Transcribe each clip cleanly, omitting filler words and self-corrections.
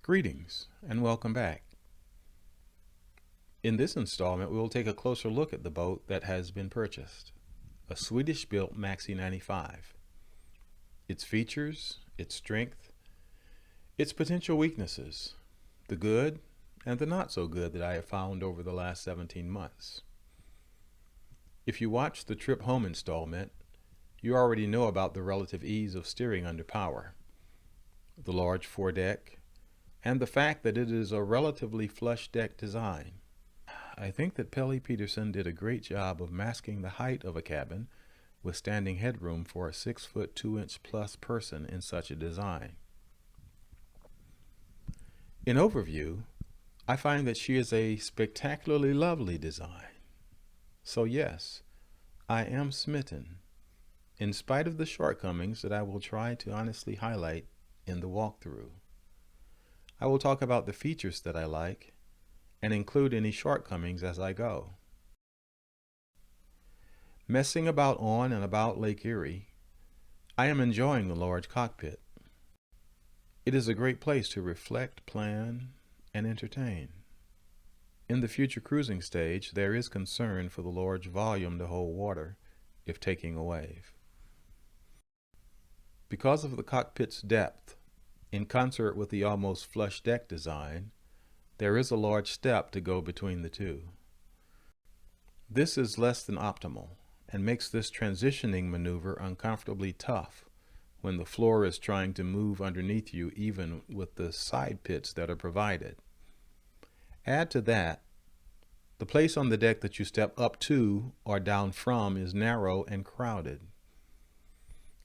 Greetings and welcome back. In this installment, we will take a closer look at the boat that has been purchased, a Swedish-built Maxi 95. Its features, its strength, its potential weaknesses, the good and the not so good that I have found over the last 17 months. If you watched the Trip Home installment, you already know about the relative ease of steering under power, the large foredeck, and the fact that it is a relatively flush deck design. I think that Pelle Peterson did a great job of masking the height of a cabin with standing headroom for a 6-foot 2-inch plus person in such a design. In overview, I find that she is a spectacularly lovely design. So yes, I am smitten, in spite of the shortcomings that I will try to honestly highlight in the walkthrough. I will talk about the features that I like and include any shortcomings as I go. Messing about on and about Lake Erie, I am enjoying the large cockpit. It is a great place to reflect, plan, and entertain. In the future cruising stage, there is concern for the large volume to hold water if taking a wave. Because of the cockpit's depth, in concert with the almost flush deck design, there is a large step to go between the two. This is less than optimal and makes this transitioning maneuver uncomfortably tough when the floor is trying to move underneath you, even with the side pits that are provided. Add to that, the place on the deck that you step up to or down from is narrow and crowded.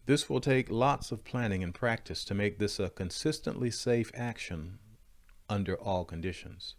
This will take lots of planning and practice to make this a consistently safe action under all conditions.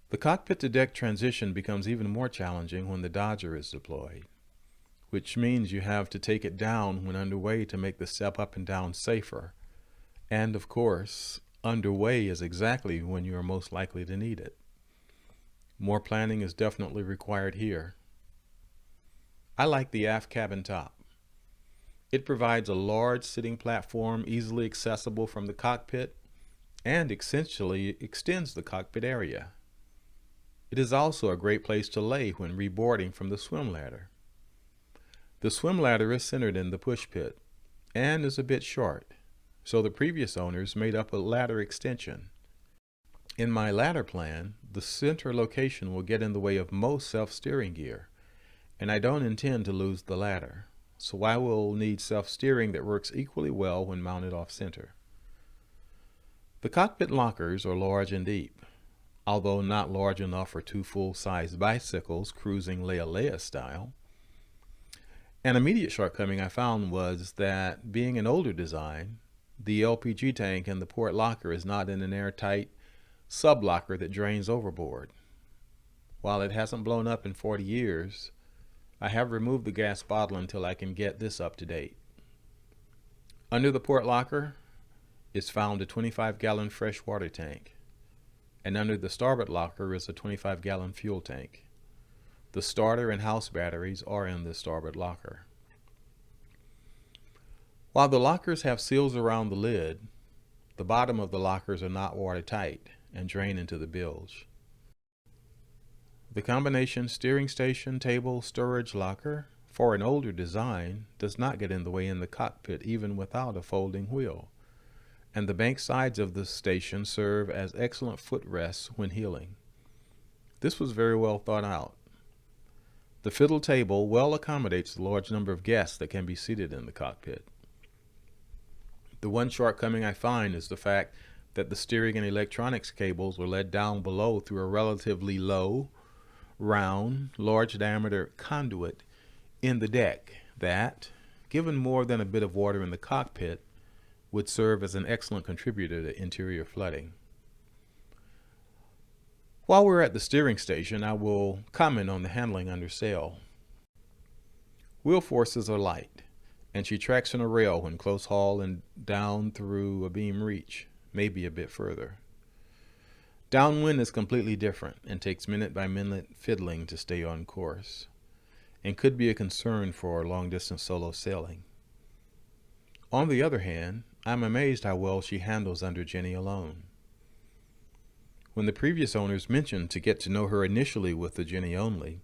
The cockpit to deck transition becomes even more challenging when the Dodger is deployed, which means you have to take it down when underway to make the step up and down safer. And of course, underway is exactly when you are most likely to need it. More planning is definitely required here. I like the aft cabin top. It provides a large sitting platform easily accessible from the cockpit and essentially extends the cockpit area. It is also a great place to lay when reboarding from the swim ladder. The swim ladder is centered in the push pit and is a bit short, so the previous owners made up a ladder extension. In my ladder plan, the center location will get in the way of most self-steering gear, and I don't intend to lose the ladder. So I will need self-steering that works equally well when mounted off-center. The cockpit lockers are large and deep, although not large enough for 2 full-size bicycles cruising Leia style. An immediate shortcoming I found was that, being an older design, the LPG tank in the port locker is not in an airtight sub-locker that drains overboard. While it hasn't blown up in 40 years, I have removed the gas bottle until I can get this up to date. Under the port locker is found a 25-gallon freshwater tank, and under the starboard locker is a 25-gallon fuel tank. The starter and house batteries are in the starboard locker. While the lockers have seals around the lid, the bottom of the lockers are not watertight and drain into the bilge. The combination steering station table storage locker, for an older design, does not get in the way in the cockpit even without a folding wheel, and the bank sides of the station serve as excellent footrests when heeling. This was very well thought out. The fiddle table well accommodates the large number of guests that can be seated in the cockpit. The one shortcoming I find is the fact that the steering and electronics cables were led down below through a relatively low, round, large diameter conduit in the deck that, given more than a bit of water in the cockpit, would serve as an excellent contributor to interior flooding. While we're at the steering station, I will comment on the handling under sail. Wheel forces are light, and she tracks on a rail when close haul and down through a beam reach, maybe a bit further. Downwind is completely different and takes minute-by-minute fiddling to stay on course, and could be a concern for long-distance solo sailing. On the other hand, I'm amazed how well she handles under Jenny alone. When the previous owners mentioned to get to know her initially with the Jenny only,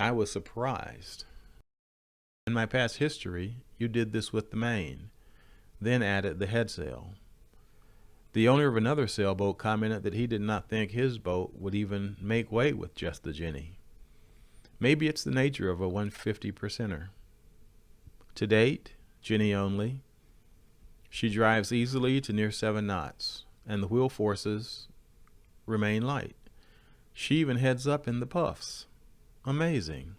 I was surprised. In my past history, you did this with the main, then added the head sail. The owner of another sailboat commented that he did not think his boat would even make way with just the Jenny. Maybe it's the nature of a 150%er. To date, Jenny only, she drives easily to near 7 knots, and the wheel forces remain light. She even heads up in the puffs. Amazing.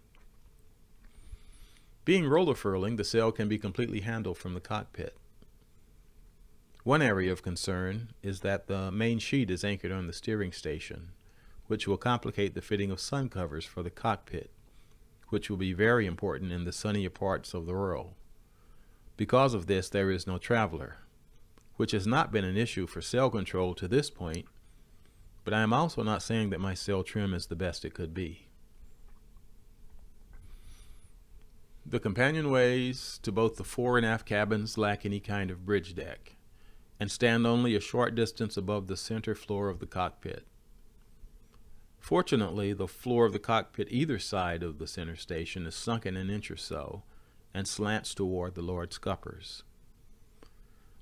Being roller furling, the sail can be completely handled from the cockpit. One area of concern is that the main sheet is anchored on the steering station, which will complicate the fitting of sun covers for the cockpit, which will be very important in the sunnier parts of the world. Because of this, there is no traveler, which has not been an issue for sail control to this point, but I am also not saying that my sail trim is the best it could be. The companionways to both the fore and aft cabins lack any kind of bridge deck, and stand only a short distance above the center floor of the cockpit. Fortunately, the floor of the cockpit either side of the center station is sunken an inch or so and slants toward the lowered scuppers.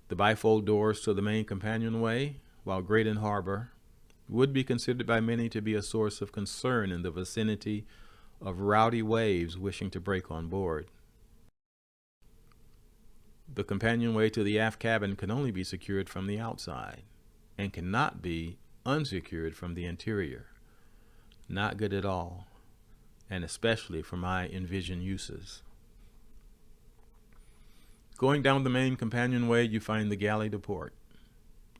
The bifold doors to the main companionway, while great in harbor, would be considered by many to be a source of concern in the vicinity of rowdy waves wishing to break on board. The companionway to the aft cabin can only be secured from the outside and cannot be unsecured from the interior. Not good at all, and especially for my envisioned uses. Going down the main companionway, you find the galley to port.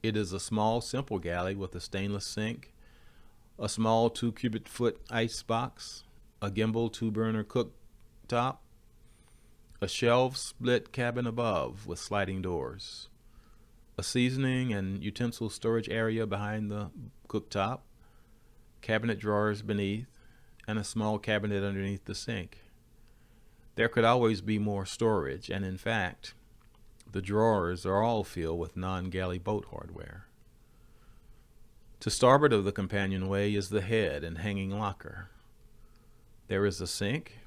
It is a small, simple galley with a stainless sink, a small 2 cubic foot ice box, a gimbal 2-burner cooktop, a shelf split cabin above with sliding doors, a seasoning and utensil storage area behind the cooktop, cabinet drawers beneath, and a small cabinet underneath the sink. There could always be more storage, and in fact, the drawers are all filled with non-galley boat hardware. To starboard of the companionway is the head and hanging locker. There is a sink,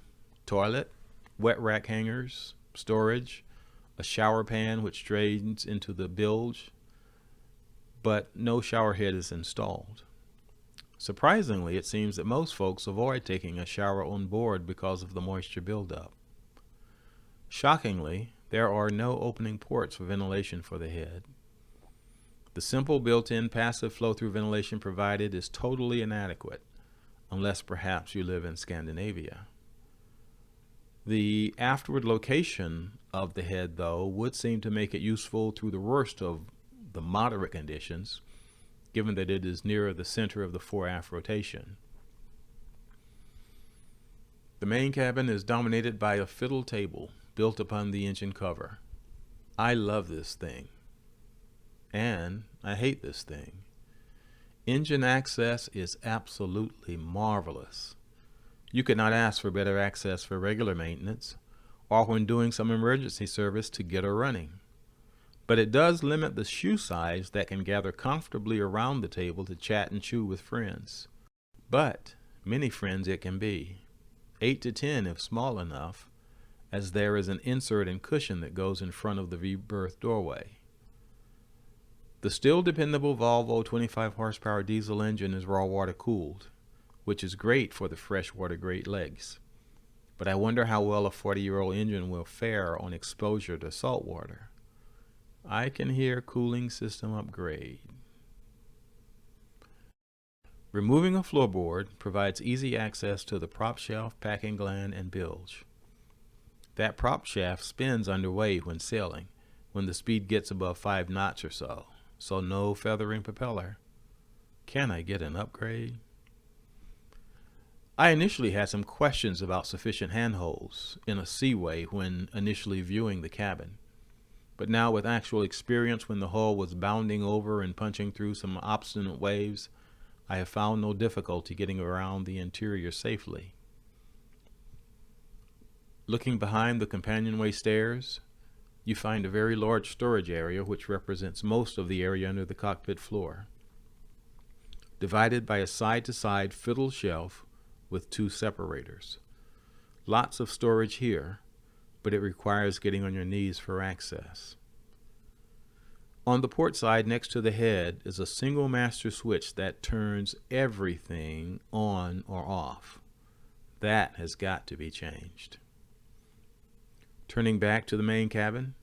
toilet, wet rack hangers, storage, a shower pan which drains into the bilge, but no shower head is installed. Surprisingly, it seems that most folks avoid taking a shower on board because of the moisture buildup. Shockingly, there are no opening ports for ventilation for the head. The simple built-in passive flow-through ventilation provided is totally inadequate, unless perhaps you live in Scandinavia. The aftward location of the head, though, would seem to make it useful through the worst of the moderate conditions, given that it is nearer the center of the fore-aft rotation. The main cabin is dominated by a fiddle table built upon the engine cover. I love this thing. And I hate this thing. Engine access is absolutely marvelous. You could not ask for better access for regular maintenance or when doing some emergency service to get her running. But it does limit the shoe size that can gather comfortably around the table to chat and chew with friends. But many friends it can be, 8 to 10 if small enough, as there is an insert and cushion that goes in front of the V-berth doorway. The still dependable Volvo 25 horsepower diesel engine is raw water cooled, which is great for the freshwater Great Lakes. But I wonder how well a 40-year-old engine will fare on exposure to salt water. I can hear cooling system upgrade. Removing a floorboard provides easy access to the prop shelf, packing gland, and bilge. That prop shaft spins underway when sailing, when the speed gets above 5 knots or so, so no feathering propeller. Can I get an upgrade? I initially had some questions about sufficient handholds in a seaway when initially viewing the cabin. But now with actual experience when the hull was bounding over and punching through some obstinate waves, I have found no difficulty getting around the interior safely. Looking behind the companionway stairs, you find a very large storage area which represents most of the area under the cockpit floor, divided by a side-to-side fiddle shelf with 2 separators. Lots of storage here, but it requires getting on your knees for access. On the port side next to the head is a single master switch that turns everything on or off. That has got to be changed. Turning back to the main cabin,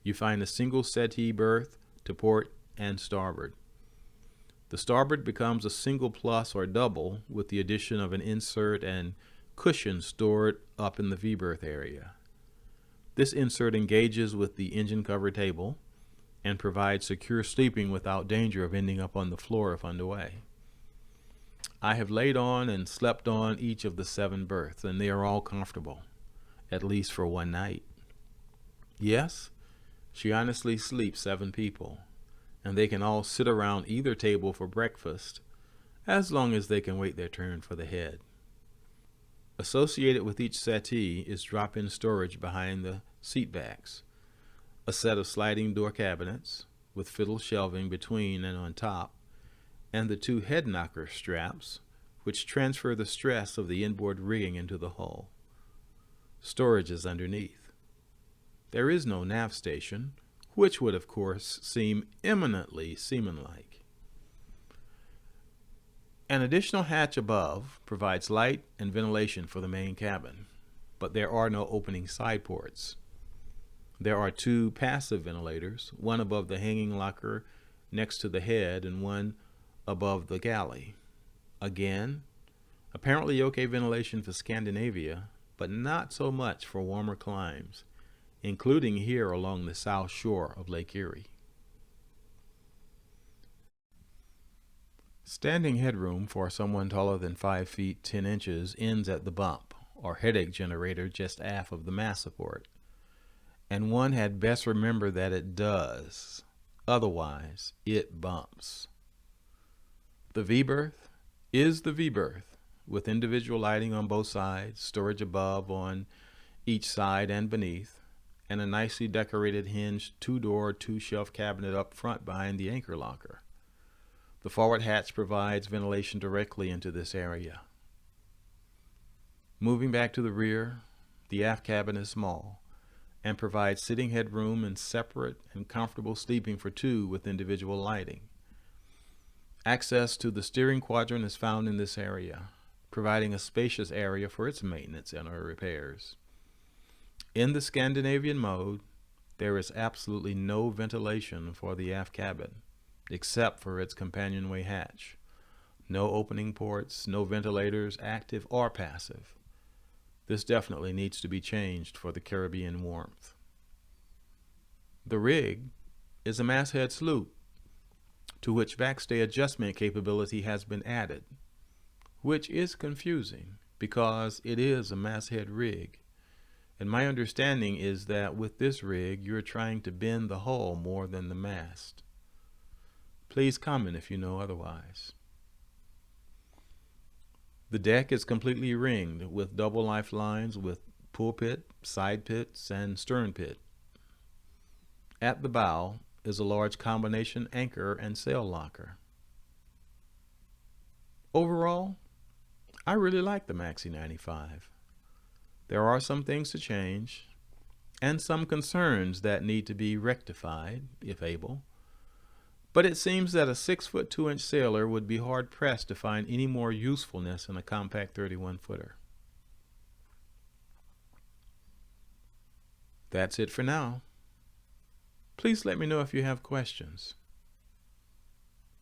you find a single settee berth to port and starboard. The starboard becomes a single plus or double with the addition of an insert and cushion stored up in the V-berth area. This insert engages with the engine cover table and provides secure sleeping without danger of ending up on the floor if underway. I have laid on and slept on each of the 7 berths, and they are all comfortable, at least for one night. Yes, she honestly sleeps 7 people, and they can all sit around either table for breakfast, as long as they can wait their turn for the head. Associated with each settee is drop-in storage behind the seat backs, a set of sliding door cabinets with fiddle shelving between and on top, and the 2 head knocker straps which transfer the stress of the inboard rigging into the hull. Storage is underneath. There is no nav station, which would of course seem eminently seaman-like. An additional hatch above provides light and ventilation for the main cabin, but there are no opening side ports. There are 2 passive ventilators, one above the hanging locker next to the head and one above the galley. Again, apparently okay ventilation for Scandinavia, but not so much for warmer climes, including here along the south shore of Lake Erie. Standing headroom for someone taller than 5 feet 10 inches ends at the bump, or headache generator just aft of the mast support, and one had best remember that it does, otherwise it bumps. The V-berth is the V-berth, with individual lighting on both sides, storage above on each side and beneath, and a nicely decorated hinged 2-door, 2-shelf cabinet up front behind the anchor locker. The forward hatch provides ventilation directly into this area. Moving back to the rear, the aft cabin is small and provides sitting headroom and separate and comfortable sleeping for 2 with individual lighting. Access to the steering quadrant is found in this area, providing a spacious area for its maintenance and repairs. In the Scandinavian mode, there is absolutely no ventilation for the aft cabin, except for its companionway hatch. No opening ports, no ventilators, active or passive. This definitely needs to be changed for the Caribbean warmth. The rig is a masthead sloop, to which backstay adjustment capability has been added, which is confusing because it is a masthead rig. And my understanding is that with this rig, you're trying to bend the hull more than the mast. Please comment if you know otherwise. The deck is completely ringed with double lifelines with pulpit, side pits, and stern pit. At the bow is a large combination anchor and sail locker. Overall, I really like the Maxi 95. There are some things to change and some concerns that need to be rectified, if able. But it seems that a 6-foot 2-inch sailor would be hard-pressed to find any more usefulness in a compact 31-footer. That's it for now. Please let me know if you have questions.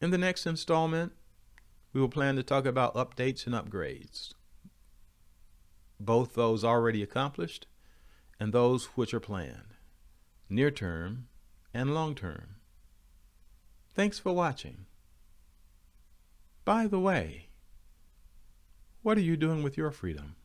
In the next installment, we will plan to talk about updates and upgrades, both those already accomplished and those which are planned, near-term and long-term. Thanks for watching. By the way, what are you doing with your freedom?